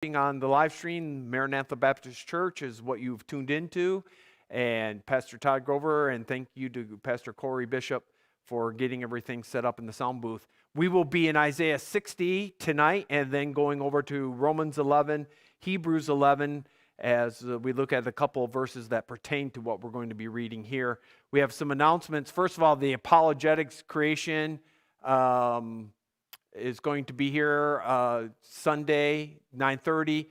On the live stream, Maranatha Baptist Church is what you've tuned into, and Pastor Todd Grover, and thank you to Pastor Corey Bishop for getting everything set up in the sound booth. We will be in Isaiah 60 tonight, and then going over to Romans 11, Hebrews 11, as we look at a couple of verses that pertain to what we're going to be reading here. We have some announcements. First of all, the apologetics creation is going to be here Sunday, 9:30.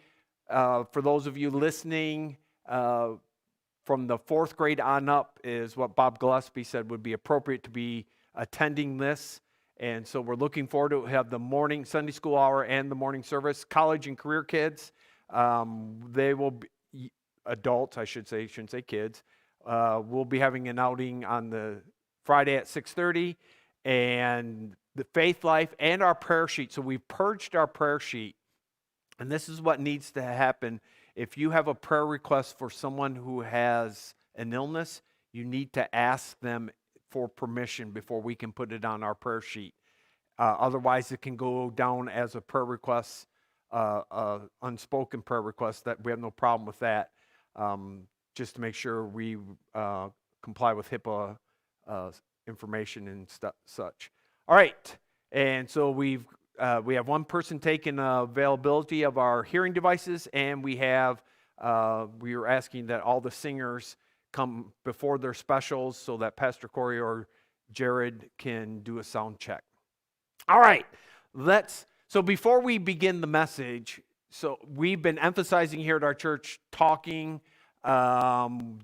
For those of you listening, from the fourth grade on up is what Bob Gillespie said would be appropriate to be attending this. And so we're looking forward to have the morning Sunday school hour and the morning service. College and career kids, they will be, adults, I should say, shouldn't say kids, we'll be having an outing on the Friday at 6:30. And the faith life and our prayer sheet. So we've purged our prayer sheet. And this is what needs to happen. If you have a prayer request for someone who has an illness, you need to ask them for permission before we can put it on our prayer sheet. Otherwise, it can go down as a prayer request, unspoken prayer request. That we have no problem with that. Just to make sure we comply with HIPAA information and such. All right, and so we have one person taking availability of our hearing devices, and we are asking that all the singers come before their specials so that Pastor Corey or Jared can do a sound check. All right, so before we begin the message, so we've been emphasizing here at our church, talking,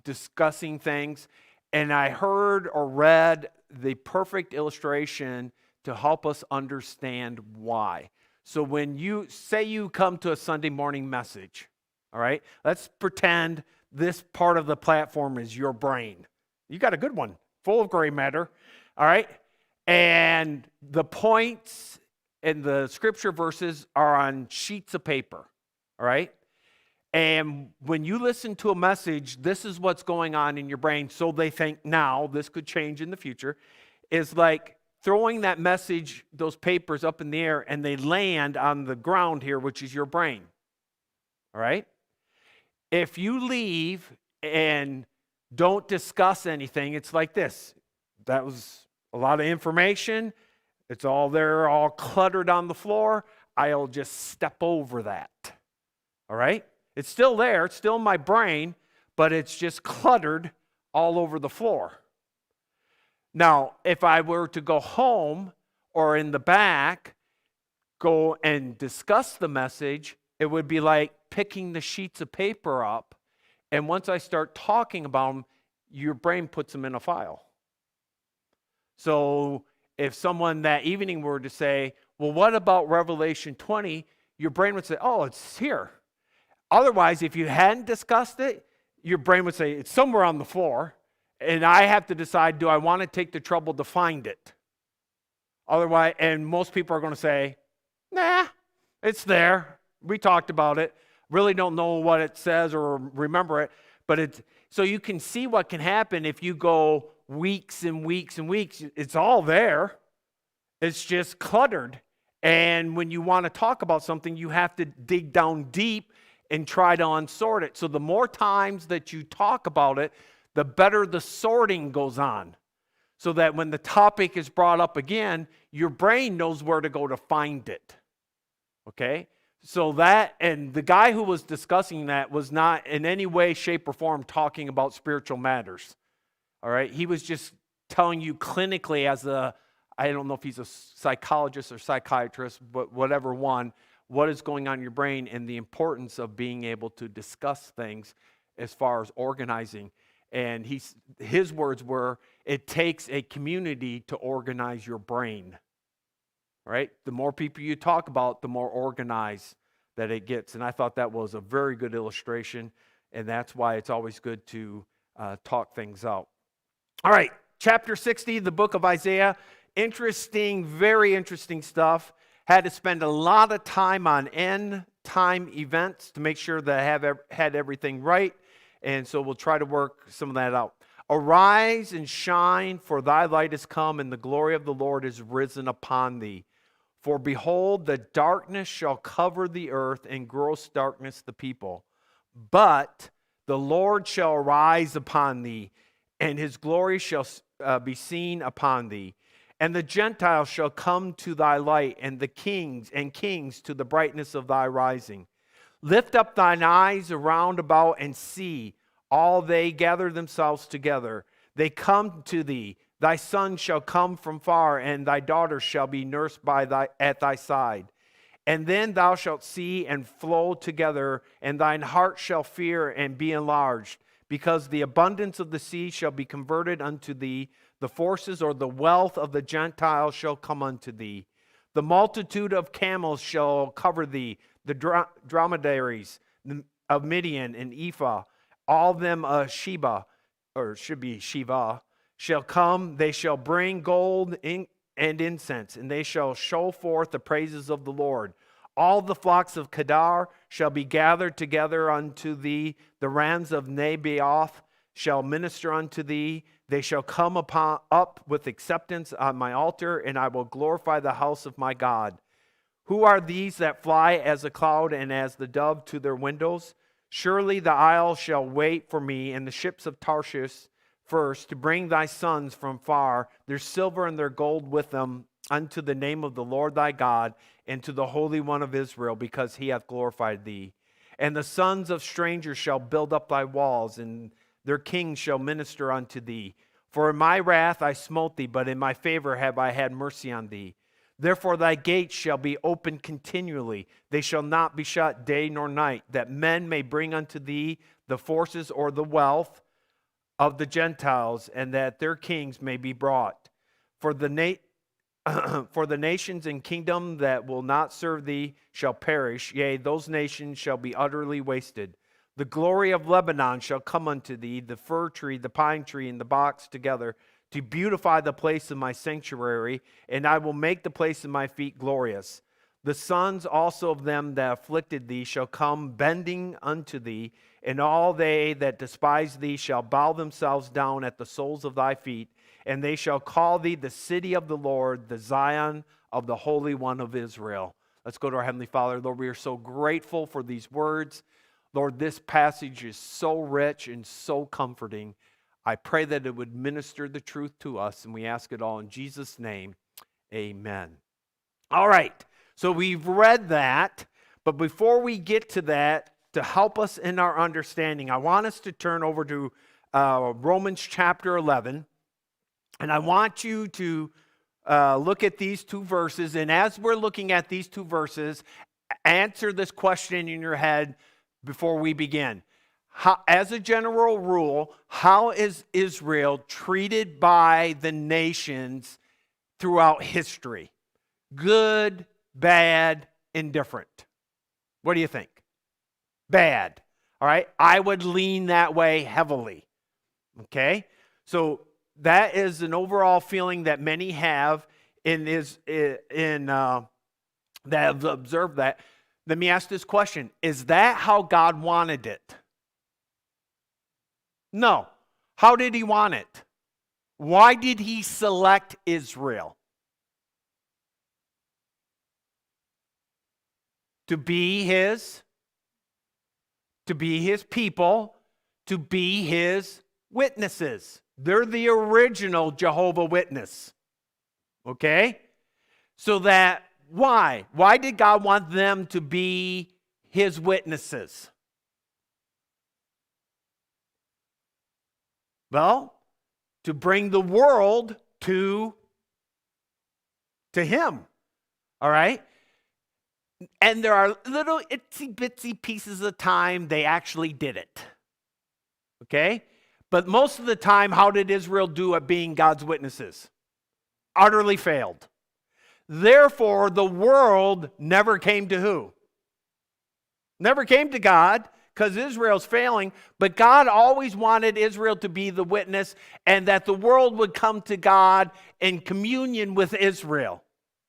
discussing things, and I heard or read the perfect illustration to help us understand why. So when you say you come to a Sunday morning message, all right, let's pretend this part of the platform is your brain. You got a good one, full of gray matter, all right? And the points and the scripture verses are on sheets of paper, all right? And when you listen to a message, this is what's going on in your brain. So they think now, this could change in the future, is like throwing that message, those papers up in the air, and they land on the ground here, which is your brain. All right? If you leave and don't discuss anything, it's like this. That was a lot of information. It's all there, all cluttered on the floor. I'll just step over that. All right? It's still there. It's still in my brain, but it's just cluttered all over the floor. Now, if I were to go home or in the back, go and discuss the message, it would be like picking the sheets of paper up. And once I start talking about them, your brain puts them in a file. So if someone that evening were to say, well, what about Revelation 20? Your brain would say, oh, it's here. Otherwise, if you hadn't discussed it, your brain would say, it's somewhere on the floor, and I have to decide, do I want to take the trouble to find it? Otherwise, and most people are going to say, nah, it's there. We talked about it. Really don't know what it says or remember it. But so you can see what can happen if you go weeks and weeks and weeks. It's all there. It's just cluttered. And when you want to talk about something, you have to dig down deep and try to unsort it. So the more times that you talk about it, the better the sorting goes on. So that when the topic is brought up again, your brain knows where to go to find it. Okay? So that, and the guy who was discussing that was not in any way, shape, or form talking about spiritual matters. All right? He was just telling you clinically as I don't know if he's a psychologist or psychiatrist, but whatever one, what is going on in your brain and the importance of being able to discuss things as far as organizing. And his words were, it takes a community to organize your brain. All right? The more people you talk about, the more organized that it gets. And I thought that was a very good illustration, and that's why it's always good to talk things out. All right, chapter 60, the book of Isaiah. Interesting, very interesting stuff. Had to spend a lot of time on end time events to make sure that I had everything right. And so we'll try to work some of that out. Arise and shine, for thy light is come, and the glory of the Lord is risen upon thee. For behold, the darkness shall cover the earth, and gross darkness the people. But the Lord shall arise upon thee, and his glory shall be seen upon thee. And the Gentiles shall come to thy light, and the kings to the brightness of thy rising. Lift up thine eyes around about and see. All they gather themselves together. They come to thee. Thy son shall come from far, and thy daughter shall be nursed at thy side. And then thou shalt see and flow together, and thine heart shall fear and be enlarged, because the abundance of the sea shall be converted unto thee. The forces or the wealth of the Gentiles shall come unto thee. The multitude of camels shall cover thee, the dromedaries of Midian and Ephah, all them Sheba, or should be Shiva, shall come. They shall bring gold and incense, and they shall show forth the praises of the Lord. All the flocks of Kedar shall be gathered together unto thee. The rams of Nebaioth shall minister unto thee. They shall come up with acceptance on my altar, and I will glorify the house of my God. Who are these that fly as a cloud and as the dove to their windows? Surely the isle shall wait for me, and the ships of Tarshish first, to bring thy sons from far, their silver and their gold with them, unto the name of the Lord thy God, and to the Holy One of Israel, because he hath glorified thee. And the sons of strangers shall build up thy walls, and their kings shall minister unto thee. For in my wrath I smote thee, but in my favor have I had mercy on thee. Therefore thy gates shall be open continually. They shall not be shut day nor night, that men may bring unto thee the forces or the wealth of the Gentiles, and that their kings may be brought. For the nations and kingdom that will not serve thee shall perish, yea, those nations shall be utterly wasted. The glory of Lebanon shall come unto thee, the fir tree, the pine tree, and the box together, to beautify the place of my sanctuary, and I will make the place of my feet glorious. The sons also of them that afflicted thee shall come bending unto thee, and all they that despise thee shall bow themselves down at the soles of thy feet, and they shall call thee the city of the Lord, the Zion of the Holy One of Israel. Let's go to our Heavenly Father. Lord, we are so grateful for these words. Lord, this passage is so rich and so comforting. I pray that it would minister the truth to us, and we ask it all in Jesus' name. Amen. All right, so we've read that, but before we get to that, to help us in our understanding, I want us to turn over to Romans chapter 11, and I want you to look at these two verses, and as we're looking at these two verses, answer this question in your head before we begin. As a general rule, how is Israel treated by the nations throughout history? Good, bad, indifferent. What do you think? Bad. All right? I would lean that way heavily. Okay? So that is an overall feeling that many have that have observed that. Let me ask this question. Is that how God wanted it? No. How did he want it? Why did he select Israel? To be his people, to be his witnesses. They're the original Jehovah's Witness. Okay? So that, why? Why did God want them to be his witnesses? Well, to bring the world to him. All right? And there are little itsy bitsy pieces of time they actually did it. Okay? But most of the time, how did Israel do at being God's witnesses? Utterly failed. Therefore, the world never came to who? Never came to God, because Israel's failing, but God always wanted Israel to be the witness, and that the world would come to God in communion with Israel,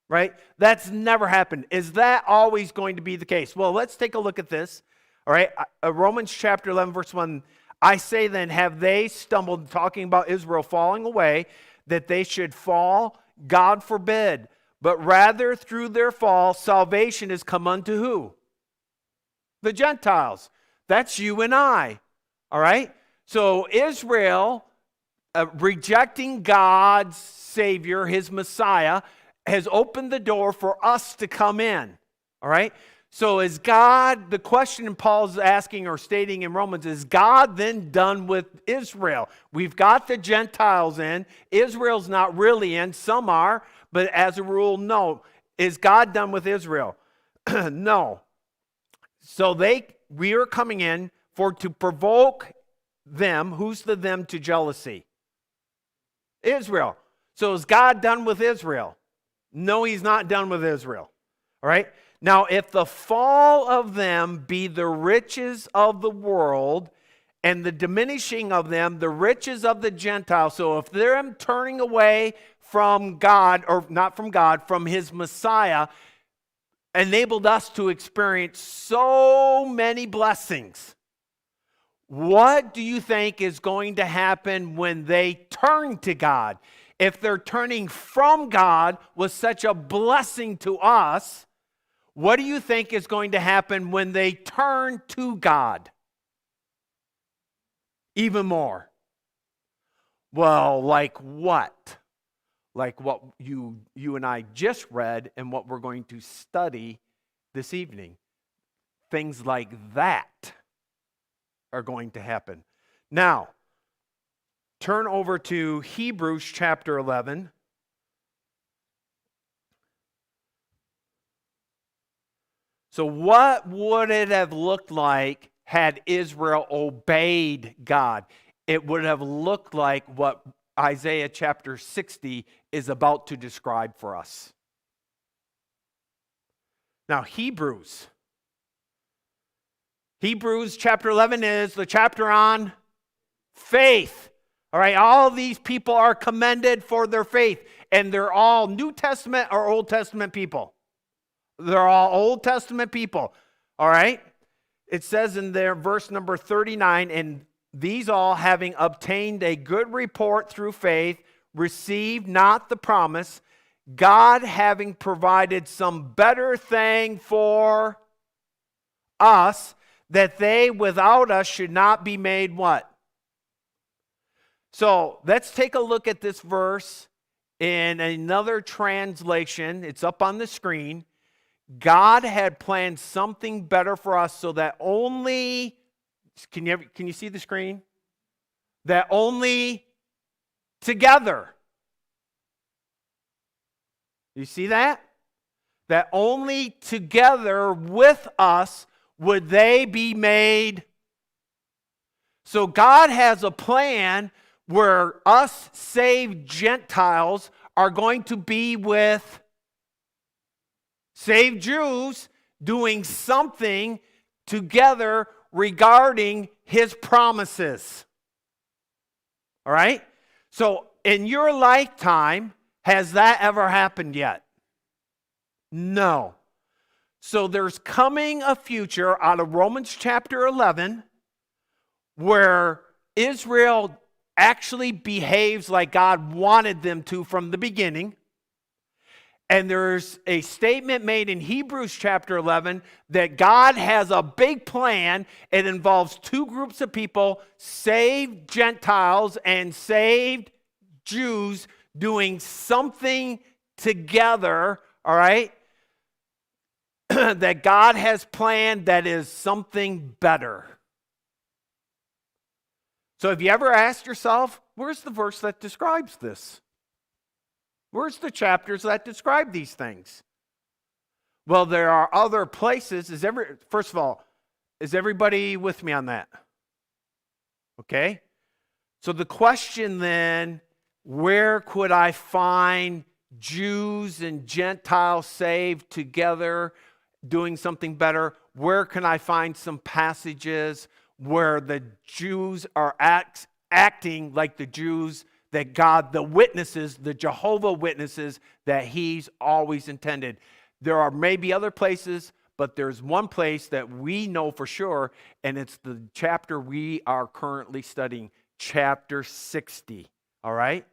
right? That's never happened. Is that always going to be the case? Well, let's take a look at this, all right? Romans chapter 11, verse 1, I say then, have they stumbled, talking about Israel falling away, that they should fall? God forbid. but rather through their fall, salvation is come unto who? The Gentiles. That's you and I. All right? So Israel, rejecting God's Savior, his Messiah, has opened the door for us to come in. All right? So is God, the question Paul's asking or stating in Romans, is God then done with Israel? We've got the Gentiles in. Israel's not really in. Some are, but as a rule, no. Is God done with Israel? No. So we are coming in to provoke them. Who's the them to jealousy? Israel. So is God done with Israel? No, he's not done with Israel. All right? Now, if the fall of them be the riches of the world, and the diminishing of them, the riches of the Gentiles, so if they're turning away from God, or not from God, from his Messiah, enabled us to experience so many blessings, what do you think is going to happen when they turn to God? If they're turning from God was such a blessing to us, what do you think is going to happen when they turn to God? Even more. Well, like what? Like what you and I just read and what we're going to study this evening. Things like that are going to happen. Now, turn over to Hebrews chapter 11. So what would it have looked like had Israel obeyed God? It would have looked like what Isaiah chapter 60 is about to describe for us. Now, Hebrews chapter 11 is the chapter on faith. All right, all these people are commended for their faith, and they're all New Testament or Old Testament people. They're all Old Testament people. All right? It says in there, verse number 39, and these all, having obtained a good report through faith, received not the promise, God having provided some better thing for us, that they without us should not be made what? So let's take a look at this verse in another translation. It's up on the screen. God had planned something better for us so that only, can you see the screen? That only together. You see that? That only together with us would they be made. So God has a plan where us saved Gentiles are going to be with saved Jews doing something together regarding his promises. All right? So in your lifetime, has that ever happened yet? No. So there's coming a future out of Romans chapter 11 where Israel actually behaves like God wanted them to from the beginning. And there's a statement made in Hebrews chapter 11 that God has a big plan. It involves two groups of people, saved Gentiles and saved Jews, doing something together, all right, that God has planned that is something better. So have you ever asked yourself, where's the verse that describes this? Where's the chapters that describe these things? Well, there are other places. First of all, is everybody with me on that? Okay? So the question then, where could I find Jews and Gentiles saved together doing something better? Where can I find some passages where the Jews are acting like the Jews that God, the witnesses, the Jehovah Witnesses that he's always intended? There are maybe other places, but there's one place that we know for sure, and it's the chapter we are currently studying, chapter 60. All right?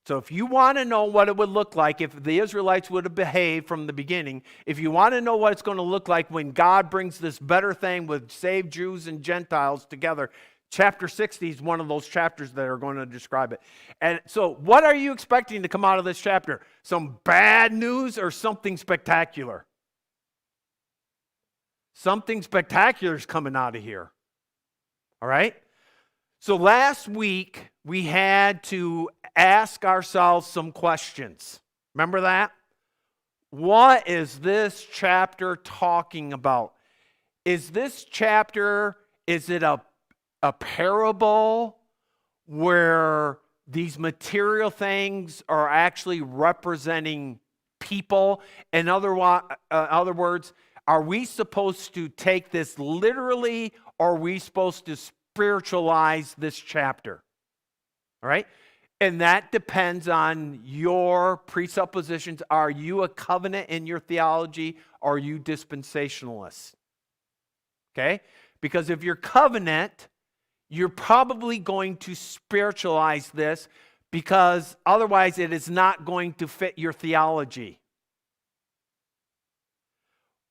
So if you want to know what it would look like if the Israelites would have behaved from the beginning, if you want to know what it's going to look like when God brings this better thing with saved Jews and Gentiles together, chapter 60 is one of those chapters that are going to describe it. And so what are you expecting to come out of this chapter? Some bad news or something spectacular? Something spectacular is coming out of here. All right? So last week, we had to ask ourselves some questions. Remember that? What is this chapter talking about? Is this chapter, is it a parable where these material things are actually representing people? In other words, are we supposed to take this literally, or are we supposed to spiritualize this chapter? All right? And that depends on your presuppositions. Are you a covenant in your theology, or are you dispensationalist? Okay? Because if you're covenant, you're probably going to spiritualize this, because otherwise it is not going to fit your theology.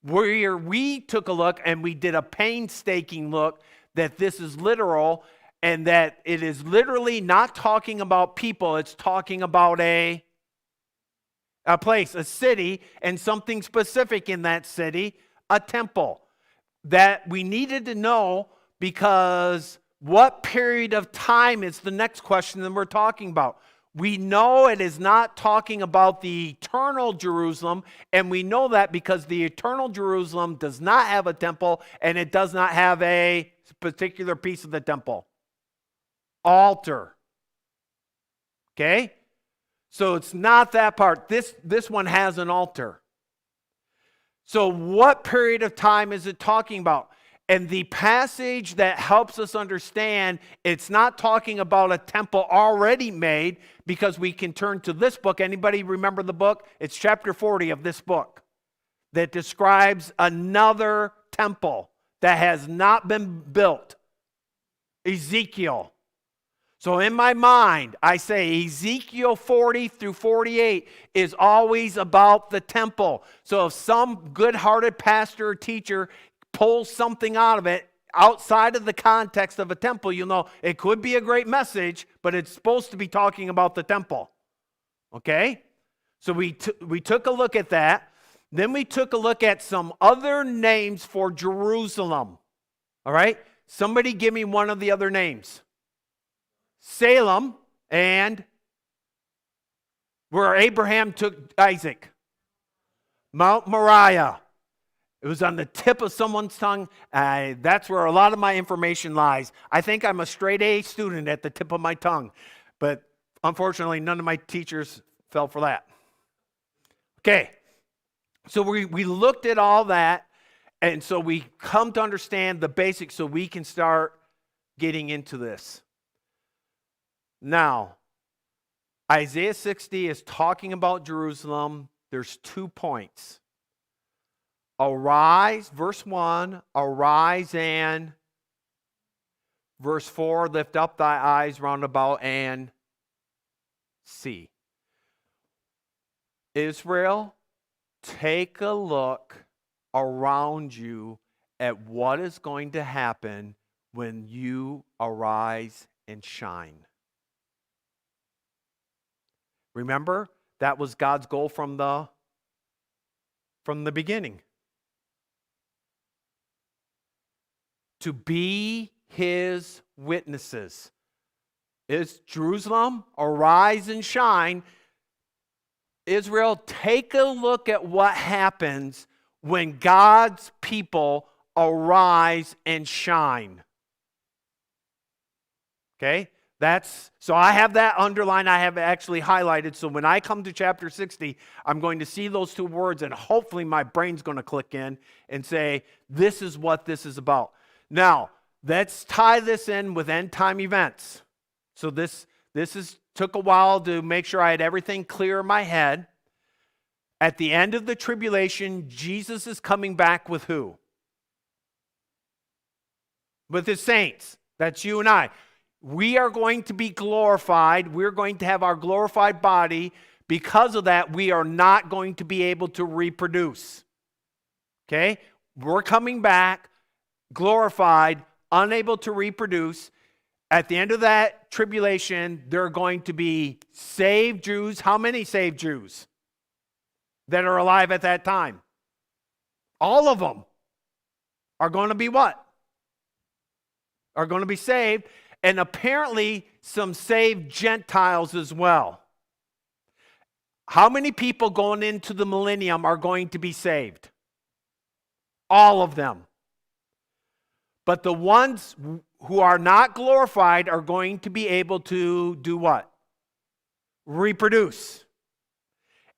Where we took a look and we did a painstaking look that this is literal, and that it is literally not talking about people, it's talking about a place, a city, and something specific in that city, a temple. That we needed to know, because what period of time is the next question that we're talking about. We know it is not talking about the eternal Jerusalem, and we know that because the eternal Jerusalem does not have a temple, and it does not have a particular piece of the temple. Altar. Okay? So it's not that part. This one has an altar. So what period of time is it talking about? And the passage that helps us understand, it's not talking about a temple already made, because we can turn to this book. Anybody remember the book? It's chapter 40 of this book that describes another temple that has not been built. Ezekiel. So in my mind, I say Ezekiel 40 through 48 is always about the temple. So if some good-hearted pastor or teacher pulls something out of it outside of the context of a temple, you'll know it could be a great message, but it's supposed to be talking about the temple. Okay? So we took a look at that. Then we took a look at some other names for Jerusalem. All right? Somebody give me one of the other names. Salem, and where Abraham took Isaac. Mount Moriah. It was on the tip of someone's tongue. That's where a lot of my information lies. I think I'm a straight A student at the tip of my tongue. But unfortunately, none of my teachers fell for that. Okay. So we looked at all that. And so we come to understand the basics so we can start getting into this. Now, Isaiah 60 is talking about Jerusalem. There's 2 points. Arise, verse 1, arise, and verse 4, lift up thy eyes round about and see. Israel, take a look around you at what is going to happen when you arise and shine. Remember, that was God's goal from the beginning. To be his witnesses. Is Jerusalem, arise and shine. Israel, take a look at what happens when God's people arise and shine. Okay? So I have that underlined, I have actually highlighted, so when I come to chapter 60, I'm going to see those 2 words, and hopefully my brain's going to click in and say, this is what this is about. Now, let's tie this in with end time events. So this took a while to make sure I had everything clear in my head. At the end of the tribulation, Jesus is coming back with who? With his saints. That's you and I. We are going to be glorified. We're going to have our glorified body. Because of that, we are not going to be able to reproduce. Okay? We're coming back, glorified, unable to reproduce. At the end of that tribulation, there are going to be saved Jews. How many saved Jews that are alive at that time? All of them are going to be what? Are going to be saved. And apparently some saved Gentiles as well. How many people going into the millennium are going to be saved? All of them. But the ones who are not glorified are going to be able to do what? Reproduce.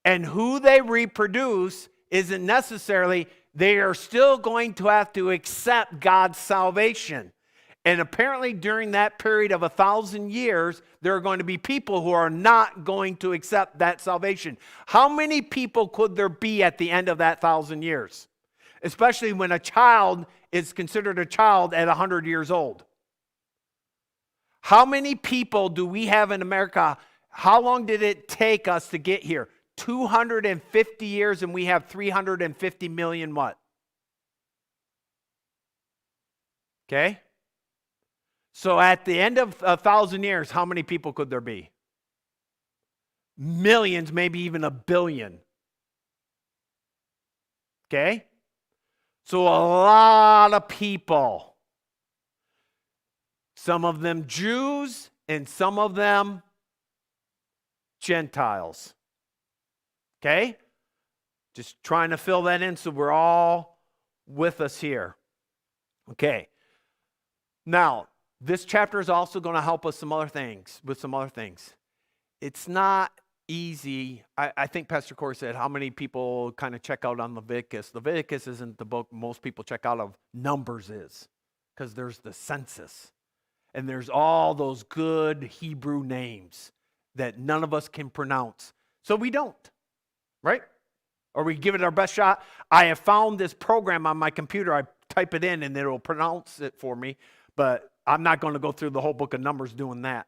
And who they reproduce isn't necessarily, they are still going to have to accept God's salvation. And apparently during that period of 1,000 years, there are going to be people who are not going to accept that salvation. How many people could there be at the end of that 1,000 years? Especially when a child is considered a child at 100 years old. How many people do we have in America? How long did it take us to get here? 250 years, and we have 350 million what? Okay? So at the end of 1,000 years, how many people could there be? Millions, maybe even a billion. Okay? So a lot of people. Some of them Jews and some of them Gentiles. Okay? Just trying to fill that in so we're all with us here. Okay. Now, this chapter is also going to help us with some other things. It's not easy. I think Pastor Corey said how many people kind of check out on Leviticus. Leviticus isn't the book most people check out of. Numbers is. Because there's the census. And there's all those good Hebrew names that none of us can pronounce. So we don't. Right? Or we give it our best shot. I have found this program on my computer. I type it in and it'll pronounce it for me. But I'm not going to go through the whole book of Numbers doing that.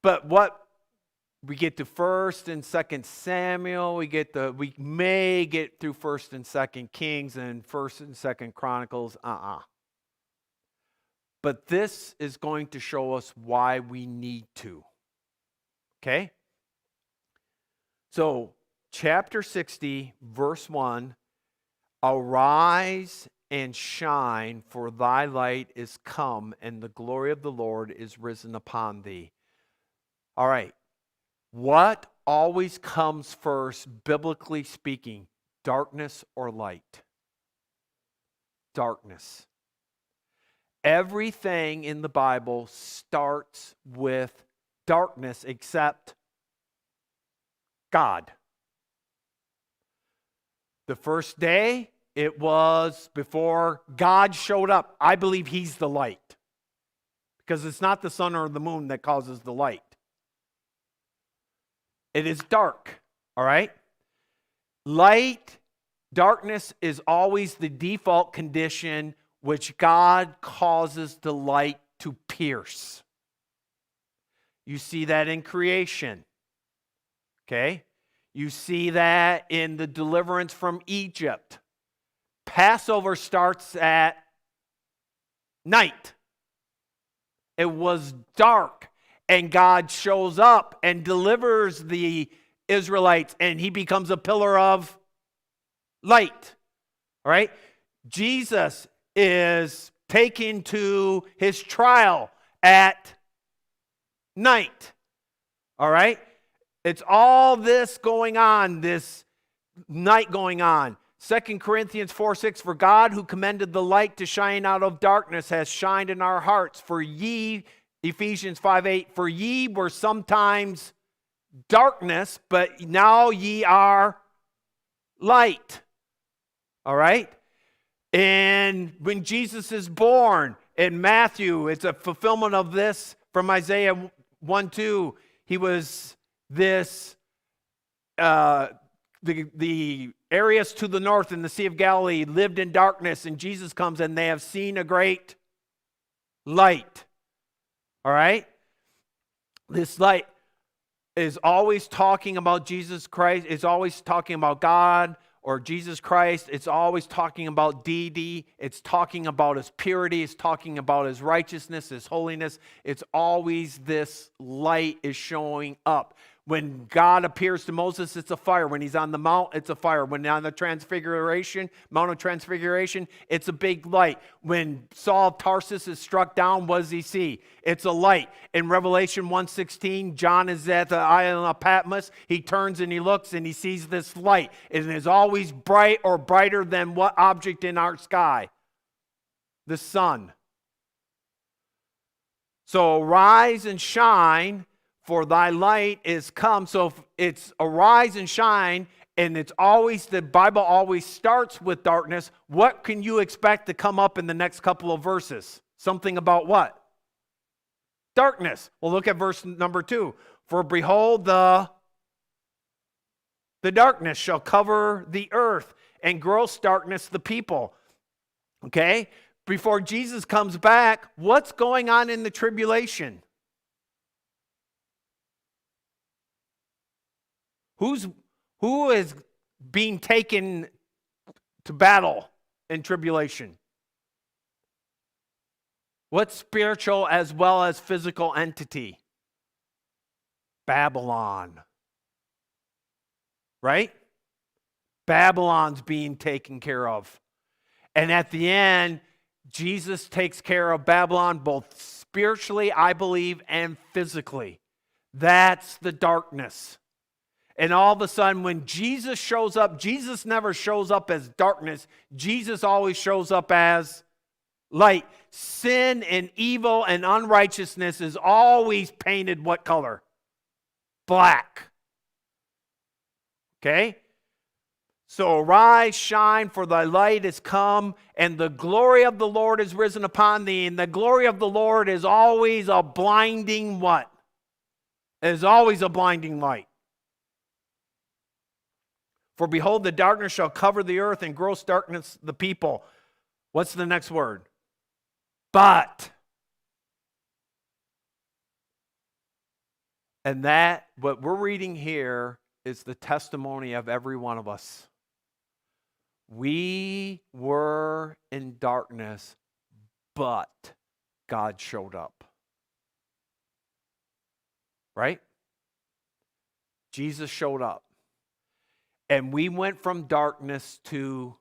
But what we get to 1st and 2nd Samuel, we may get through 1st and 2nd Kings and 1st and 2nd Chronicles. But this is going to show us why we need to. Okay? So, chapter 60, verse 1, arise and shine, for thy light is come, and the glory of the Lord is risen upon thee. All right. What always comes first, biblically speaking? Darkness or light? Darkness. Everything in the Bible starts with darkness except God. The first day, it was before God showed up. I believe he's the light. Because it's not the sun or the moon that causes the light. It is dark, all right? Light, darkness is always the default condition which God causes the light to pierce. You see that in creation, okay? You see that in the deliverance from Egypt. Passover starts at night. It was dark. And God shows up and delivers the Israelites, and he becomes a pillar of light. All right? Jesus is taken to his trial at night. All right? It's all this going on, this night going on. 2 Corinthians 4:6, for God who commanded the light to shine out of darkness has shined in our hearts. For ye, Ephesians 5:8, for ye were sometimes darkness, but now ye are light. All right? And when Jesus is born in Matthew, it's a fulfillment of this from Isaiah 1:2. He was this, the areas to the north in the Sea of Galilee lived in darkness, and Jesus comes and they have seen a great light. All right? This light is always talking about Jesus Christ. It's always talking about God or Jesus Christ. It's always talking about deity. It's talking about his purity. It's talking about his righteousness, his holiness. It's always this light is showing up. When God appears to Moses, it's a fire. When he's on the mount, it's a fire. When on the Transfiguration, Mount of Transfiguration, it's a big light. When Saul of Tarsus is struck down, what does he see? It's a light. In Revelation 1:16, John is at the island of Patmos. He turns and he looks and he sees this light. It is always bright or brighter than what object in our sky? The sun. So arise and shine, for thy light is come. So if it's arise and shine, and it's always, the Bible always starts with darkness. What can you expect to come up in the next couple of verses? Something about what? Darkness. Well, look at verse number 2. For behold, the darkness shall cover the earth, and gross darkness the people. Okay? Before Jesus comes back, what's going on in the tribulation? Who is being taken to battle in tribulation? What spiritual as well as physical entity? Babylon. Right? Babylon's being taken care of. And at the end, Jesus takes care of Babylon both spiritually, I believe, and physically. That's the darkness. And all of a sudden, when Jesus shows up, Jesus never shows up as darkness. Jesus always shows up as light. Sin and evil and unrighteousness is always painted what color? Black. Okay? So arise, shine, for thy light is come, and the glory of the Lord is risen upon thee. And the glory of the Lord is always a blinding what? It is always a blinding light. For behold, the darkness shall cover the earth, and gross darkness the people. What's the next word? But. And that, what we're reading here, is the testimony of every one of us. We were in darkness, but God showed up. Right? Jesus showed up. And we went from darkness to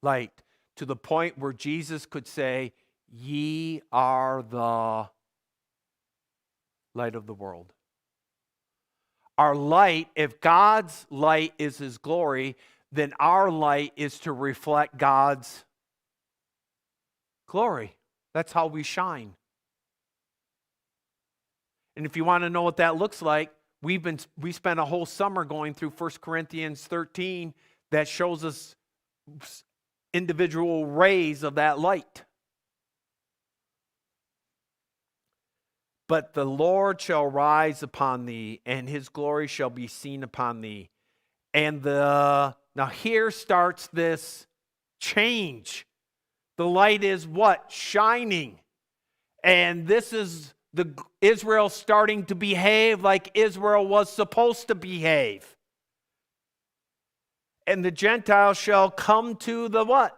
light, to the point where Jesus could say, ye are the light of the world. Our light, if God's light is his glory, then our light is to reflect God's glory. That's how we shine. And if you want to know what that looks like, we spent a whole summer going through 1 Corinthians 13 that shows us individual rays of that light. But the Lord shall rise upon thee, and his glory shall be seen upon thee. And now here starts this change. The light is what? Shining. And this is Israel starting to behave like Israel was supposed to behave. And the Gentiles shall come to the what?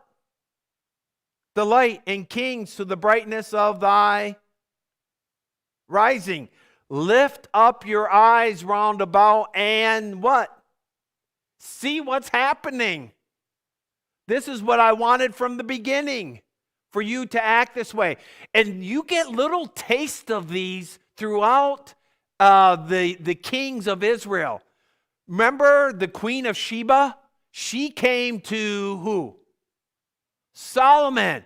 The light, and kings to the brightness of thy rising. Lift up your eyes round about and what? See what's happening. This is what I wanted from the beginning. For you to act this way. And you get little taste of these throughout the kings of Israel. Remember the Queen of Sheba? She came to who? Solomon.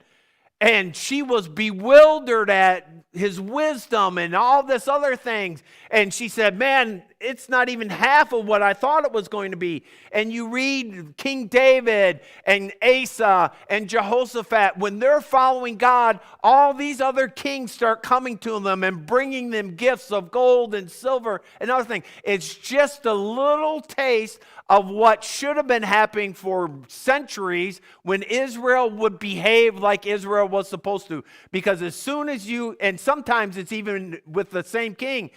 And she was bewildered at his wisdom and all this other things. And she said, man, it's not even half of what I thought it was going to be. And you read King David and Asa and Jehoshaphat, when they're following God, all these other kings start coming to them and bringing them gifts of gold and silver and other things. It's just a little taste of what should have been happening for centuries when Israel would behave like Israel was supposed to. Because as soon as and sometimes it's even with the same king,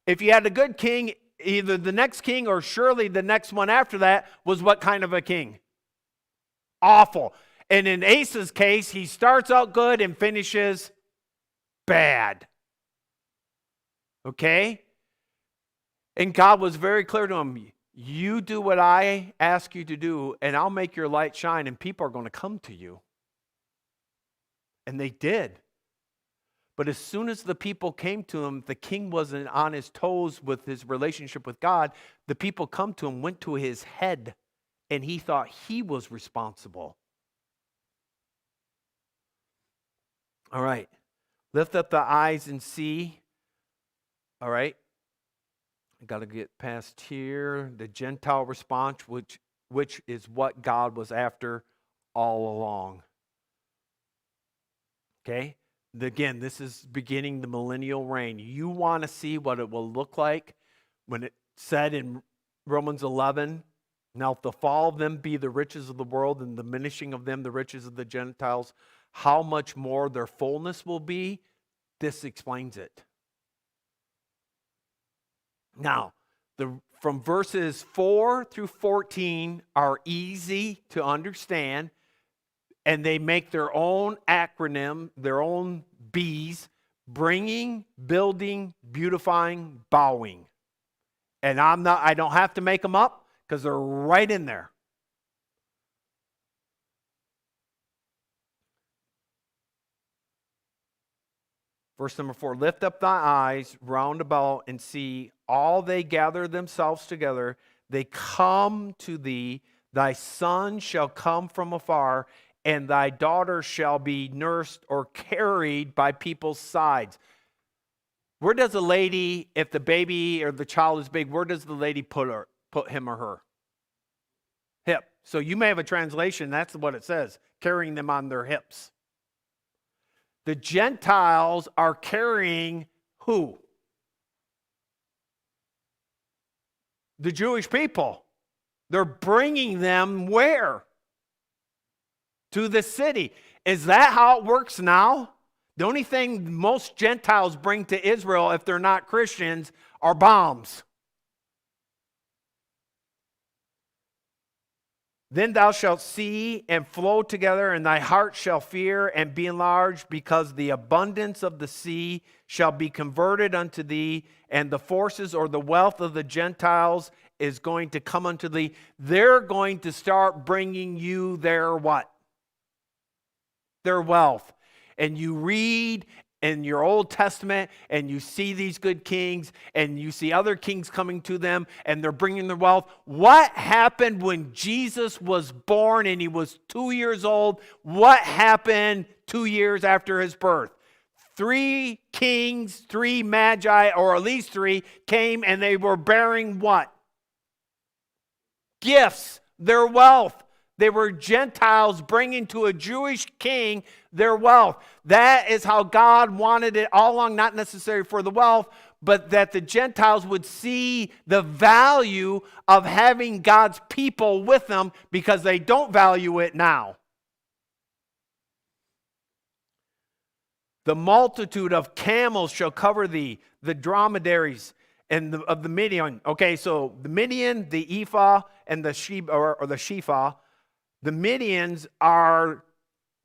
if you had a good king, either the next king or surely the next one after that was what kind of a king? Awful. And in Asa's case, he starts out good and finishes bad. Okay? And God was very clear to him, you do what I ask you to do, and I'll make your light shine, and people are going to come to you. And they did. But as soon as the people came to him, the king wasn't on his toes with his relationship with God. The people come to him, went to his head, and he thought he was responsible. All right. Lift up the eyes and see. All right. I got to get past here. The Gentile response, which is what God was after all along. Okay? Again, this is beginning the millennial reign. You want to see what it will look like when it said in Romans 11, now if the fall of them be the riches of the world and the diminishing of them the riches of the Gentiles, how much more their fullness will be? This explains it. Now, from verses 4 through 14 are easy to understand, and they make their own acronym, their own B's: bringing, building, beautifying, bowing. And I don't have to make them up because they're right in there. Verse number 4, lift up thy eyes round about and see, all they gather themselves together, they come to thee, thy son shall come from afar, and thy daughter shall be nursed or carried by people's sides. Where does a lady, if the baby or the child is big, where does the lady put him or her? Hip. So you may have a translation, that's what it says, carrying them on their hips. The Gentiles are carrying who? The Jewish people. They're bringing them where? To the city. Is that how it works now? The only thing most Gentiles bring to Israel, if they're not Christians, are bombs. Then thou shalt see and flow together, and thy heart shall fear and be enlarged, because the abundance of the sea shall be converted unto thee, and the forces or the wealth of the Gentiles is going to come unto thee. They're going to start bringing you their what? Their wealth. And you read in your Old Testament, and you see these good kings, and you see other kings coming to them, and they're bringing their wealth. What happened when Jesus was born and he was 2 years old? What happened 2 years after his birth? 3 kings, 3 magi, or at least 3, came, and they were bearing what? Gifts, their wealth. They were Gentiles bringing to a Jewish king their wealth. That is how God wanted it all along, not necessarily for the wealth, but that the Gentiles would see the value of having God's people with them, because they don't value it now. The multitude of camels shall cover thee, the dromedaries and of the Midian. Okay, so the Midian, the Ephah, and the Sheba, or the Shepha. The Midians are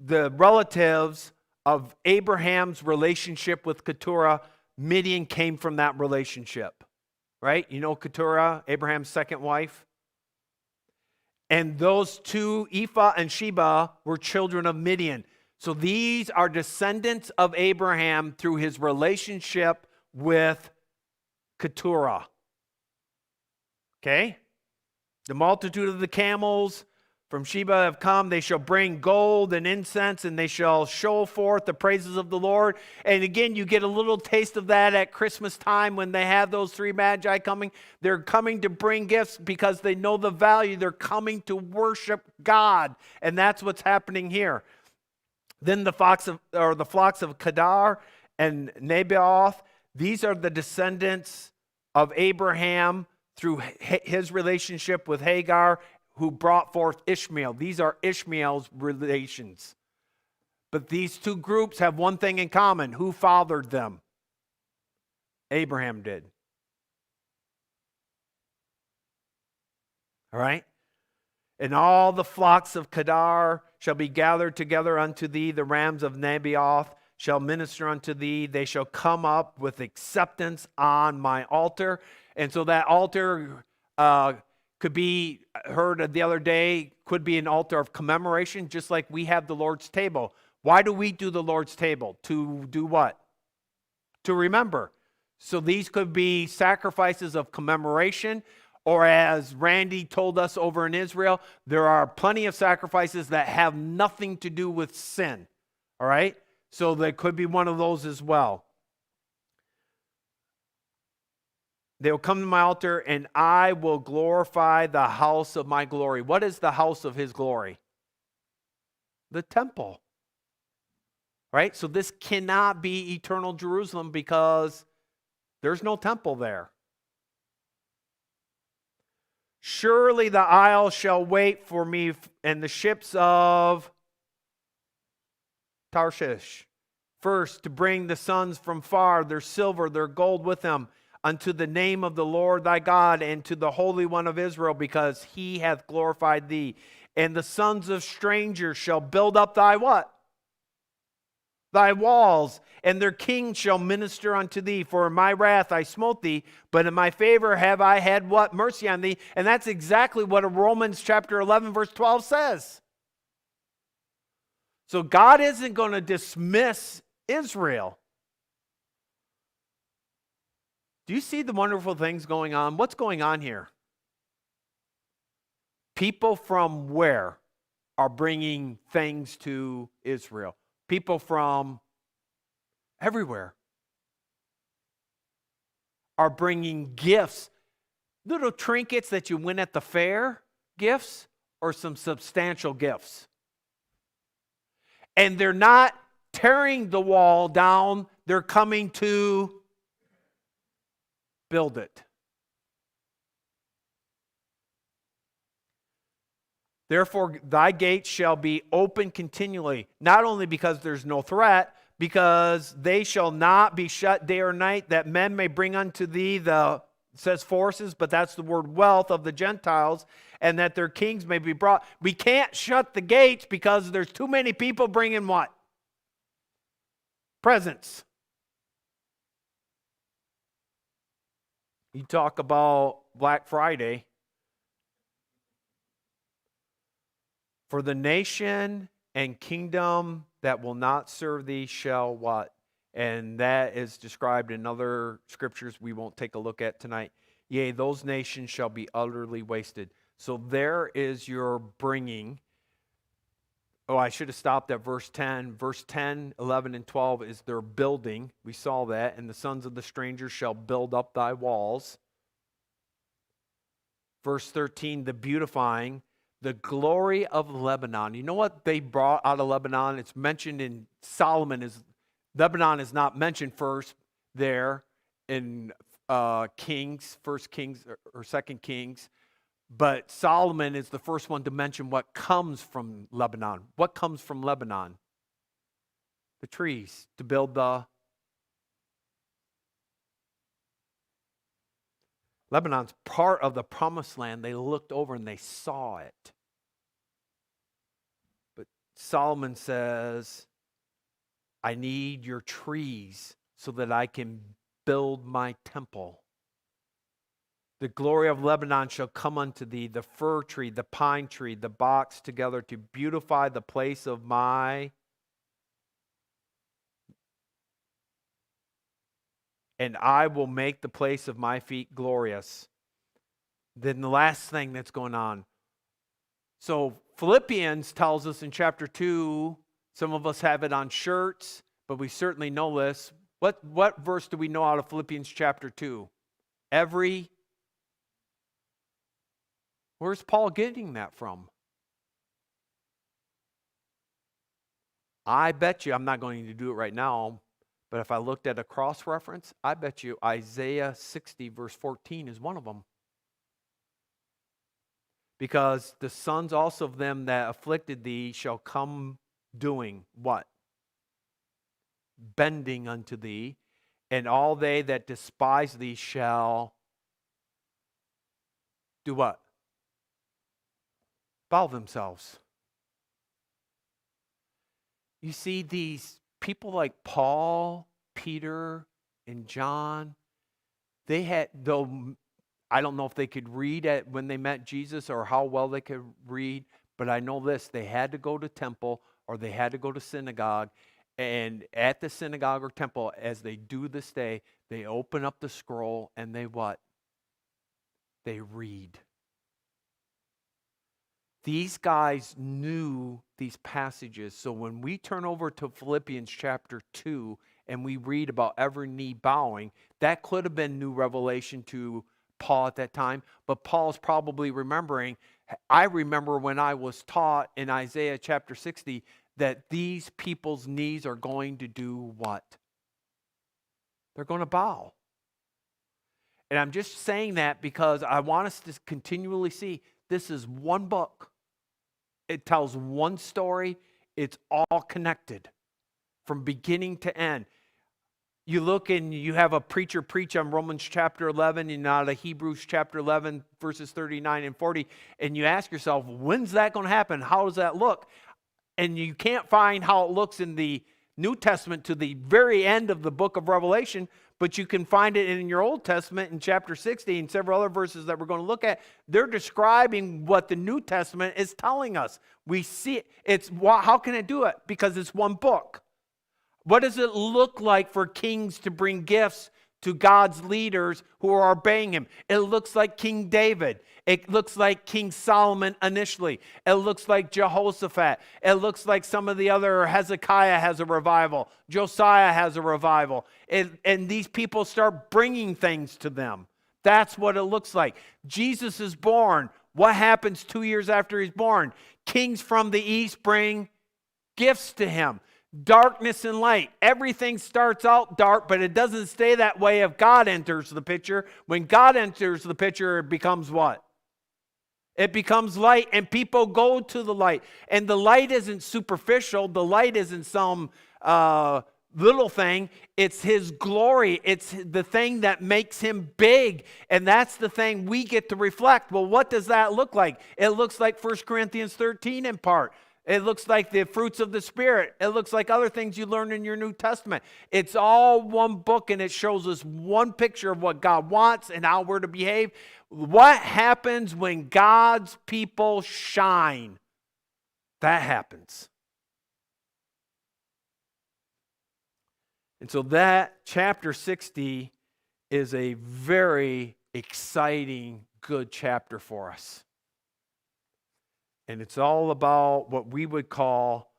the relatives of Abraham's relationship with Keturah. Midian came from that relationship, right? You know Keturah, Abraham's second wife? And those 2, Ephah and Sheba, were children of Midian. So these are descendants of Abraham through his relationship with Keturah. Okay? The multitude of the camels, from Sheba have come. They shall bring gold and incense, and they shall show forth the praises of the Lord. And again, you get a little taste of that at Christmas time when they have those three magi coming. They're coming to bring gifts because they know the value. They're coming to worship God. And that's what's happening here. Then the flocks of Kedar and Naboth, these are the descendants of Abraham through his relationship with Hagar, who brought forth Ishmael. These are Ishmael's relations. But these two groups have one thing in common. Who fathered them? Abraham did. All right? And all the flocks of Kedar shall be gathered together unto thee. The rams of Naboth shall minister unto thee. They shall come up with acceptance on my altar. And so that altar could be, heard the other day, could be an altar of commemoration, just like we have the Lord's table. Why do we do the Lord's table? To do what? To remember. So these could be sacrifices of commemoration, or as Randy told us over in Israel, there are plenty of sacrifices that have nothing to do with sin. All right? So there could be one of those as well. They will come to my altar, and I will glorify the house of my glory. What is the house of his glory? The temple. Right? So this cannot be eternal Jerusalem because there's no temple there. Surely the isle shall wait for me, and the ships of Tarshish, first to bring the sons from far, their silver, their gold with them, unto the name of the Lord thy God, and to the Holy One of Israel, because he hath glorified thee. And the sons of strangers shall build up thy what? Thy walls, and their kings shall minister unto thee. For in my wrath I smote thee, but in my favor have I had what? Mercy on thee. And that's exactly what Romans chapter 11, verse 12 says. So God isn't going to dismiss Israel. Do you see the wonderful things going on? What's going on here? People from where are bringing things to Israel? People from everywhere are bringing gifts, little trinkets that you win at the fair, gifts, or some substantial gifts. And they're not tearing the wall down, they're coming to build it. Therefore, thy gates shall be open continually, not only because there's no threat, because they shall not be shut day or night, that men may bring unto thee the, it says forces, but that's the word wealth of the Gentiles, and that their kings may be brought. We can't shut the gates because there's too many people bringing what? Presents. You talk about Black Friday. For the nation and kingdom that will not serve thee shall what? And that is described in other scriptures we won't take a look at tonight. Yea, those nations shall be utterly wasted. So there is your bringing. Oh, I should have stopped at verse 10. Verse 10, 11, and 12 is their building. We saw that. And the sons of the strangers shall build up thy walls. Verse 13, the beautifying, the glory of Lebanon. You know what they brought out of Lebanon? It's mentioned in Solomon. Lebanon is not mentioned first there in Kings, First Kings or Second Kings. But Solomon is the first one to mention what comes from Lebanon. What comes from Lebanon? The trees to build the... Lebanon's part of the promised land. They looked over and they saw it. But Solomon says, I need your trees so that I can build my temple. The glory of Lebanon shall come unto thee, the fir tree, the pine tree, the box together to beautify the place of my... And I will make the place of my feet glorious. Then the last thing that's going on, So Philippians tells us in chapter 2, some of us have it on shirts, but we certainly know this. What verse do we know out of Philippians chapter 2? Where's Paul getting that from? I bet you, I'm not going to do it right now, but if I looked at a cross-reference, I bet you Isaiah 60 verse 14 is one of them. Because the sons also of them that afflicted thee shall come doing what? Bending unto thee, and all they that despise thee shall do what? Bow themselves. You see, these people like Paul, Peter, and John, they had, though I don't know if they could read when they met Jesus or how well they could read, but I know this, they had to go to temple or they had to go to synagogue. And at the synagogue or temple, as they do this day, they open up the scroll and they what? They read. These guys knew these passages. So when we turn over to Philippians chapter 2 and we read about every knee bowing, that could have been new revelation to Paul at that time. But Paul's probably remembering, I remember when I was taught in Isaiah chapter 60 that these people's knees are going to do what? They're going to bow. And I'm just saying that because I want us to continually see this is one book. It tells one story. It's all connected from beginning to end. You look and you have a preacher preach on Romans chapter 11 and out of Hebrews chapter 11 verses 39 and 40, and you ask yourself, when's that going to happen? How does that look? And you can't find how it looks in the New Testament to the very end of the book of Revelation, but you can find it in your Old Testament in chapter 60 and several other verses that we're going to look at. They're describing what the New Testament is telling us. We see it. How can it do it? Because it's one book. What does it look like for kings to bring gifts to God's leaders who are obeying him? It looks like King David. It looks like King Solomon initially. It looks like Jehoshaphat. It looks like some of the other, Hezekiah has a revival. Josiah has a revival. And these people start bringing things to them. That's what it looks like. Jesus is born. What happens 2 years after he's born? Kings from the east bring gifts to him. Darkness and light. Everything starts out dark, but it doesn't stay that way if God enters the picture. When God enters the picture, it becomes what? It becomes light, and people go to the light. And the light isn't superficial. The light isn't some little thing. It's his glory. It's the thing that makes him big. And that's the thing we get to reflect. Well, what does that look like? It looks like 1 Corinthians 13 in part. It looks like the fruits of the Spirit. It looks like other things you learn in your New Testament. It's all one book, and it shows us one picture of what God wants and how we're to behave. What happens when God's people shine? That happens. And so that chapter 60 is a very exciting, good chapter for us. And it's all about what we would call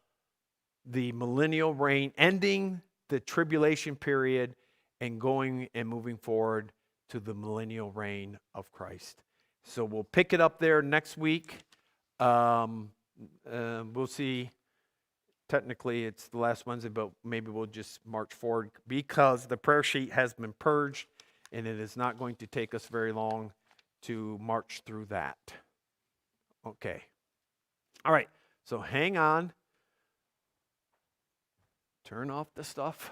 the millennial reign, ending the tribulation period and going and moving forward to the millennial reign of Christ. So we'll pick it up there next week. We'll see. Technically, it's the last Wednesday, but maybe we'll just march forward because the prayer sheet has been purged, and it is not going to take us very long to march through that. Okay. All right, so hang on. Turn off the stuff.